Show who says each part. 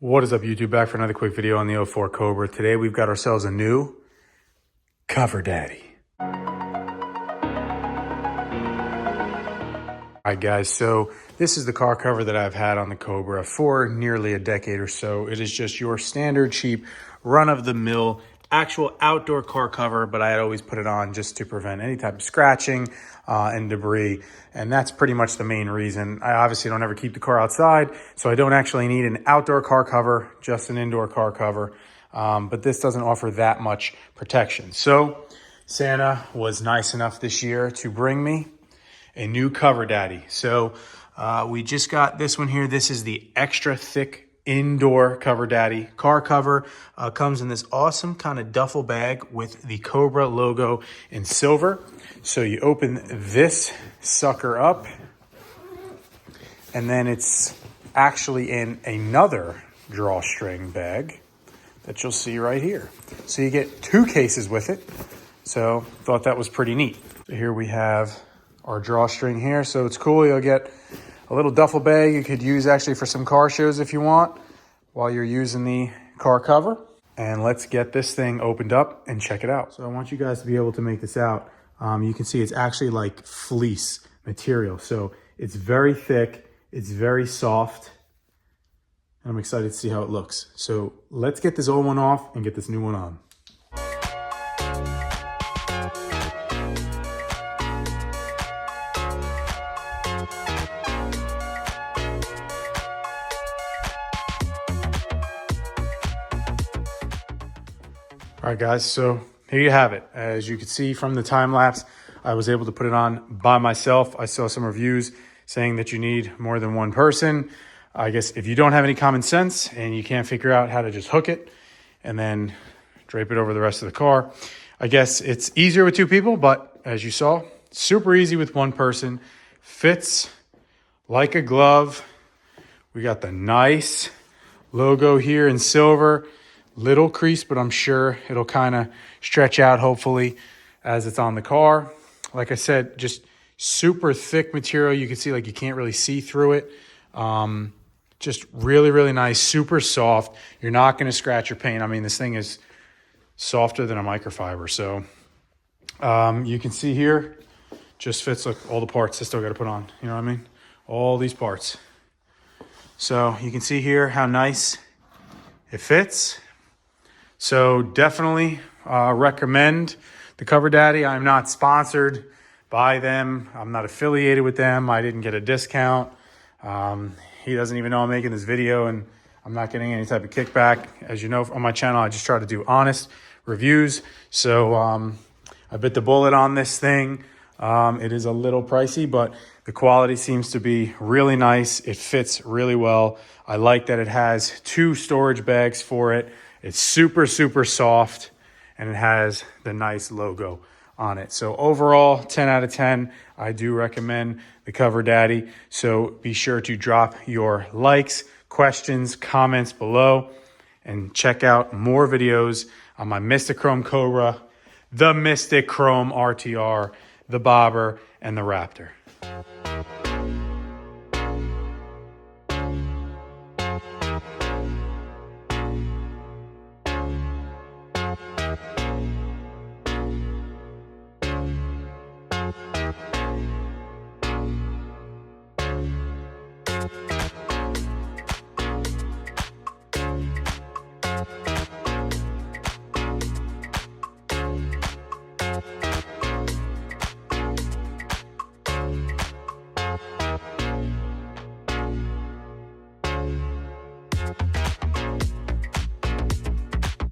Speaker 1: What is up, YouTube? Back for another quick video on the 04 Cobra. Today we've got ourselves a new Coverdaddy. Alright guys, so this is the car cover that I've had on the Cobra for nearly a decade or so. It is just your standard cheap run-of-the-mill actual outdoor car cover, but I had always put it on just to prevent any type of scratching and debris. And that's pretty much the main reason. I obviously don't ever keep the car outside, so I don't actually need an outdoor car cover, just an indoor car cover. But this doesn't offer that much protection. So Santa was nice enough this year to bring me a new Coverdaddy. So we just got this one here. This is the extra thick indoor Coverdaddy car cover. Comes in this awesome kind of duffel bag with the Cobra logo in silver. So you open this sucker up, and then it's actually in another drawstring bag that you'll see right here. So you get two cases with it. So thought that was pretty neat. So here we have our drawstring here. So it's cool. You'll get a little duffel bag you could use actually for some car shows if you want while you're using the car cover. And let's get this thing opened up and check it out. So I want you guys to be able to make this out. You can see it's actually like fleece material. So it's very thick, it's very soft, and I'm excited to see how it looks. So let's get this old one off and get this new one on. All right, guys, so here you have it. As you can see from the time lapse, I was able to put it on by myself. I saw some reviews saying that you need more than one person. I guess if you don't have any common sense and you can't figure out how to just hook it and then drape it over the rest of the car, I guess it's easier with two people, but as you saw, super easy with one person. Fits like a glove. We got the nice logo here in silver. Little crease, but I'm sure it'll kind of stretch out hopefully as it's on the car. Like I said, just super thick material. You can see like you can't really see through it. Just really, really nice, super soft. You're not going to scratch or paint. I mean, this thing is softer than a microfiber. So you can see here, just fits like all the parts I still got to put on. You know what I mean? All these parts. So you can see here how nice it fits. So definitely recommend the Coverdaddy. I'm not sponsored by them. I'm not affiliated with them. I didn't get a discount. He doesn't even know I'm making this video, and I'm not getting any type of kickback. As you know, on my channel, I just try to do honest reviews. So I bit the bullet on this thing. It is a little pricey, but the quality seems to be really nice. It fits really well. I like that it has two storage bags for it. It's super, super soft, and it has the nice logo on it. So overall, 10 out of 10. I do recommend the Coverdaddy. So be sure to drop your likes, questions, comments below, and check out more videos on my Mystichrome Cobra, the Mystichrome RTR, the Bobber, and the Raptor.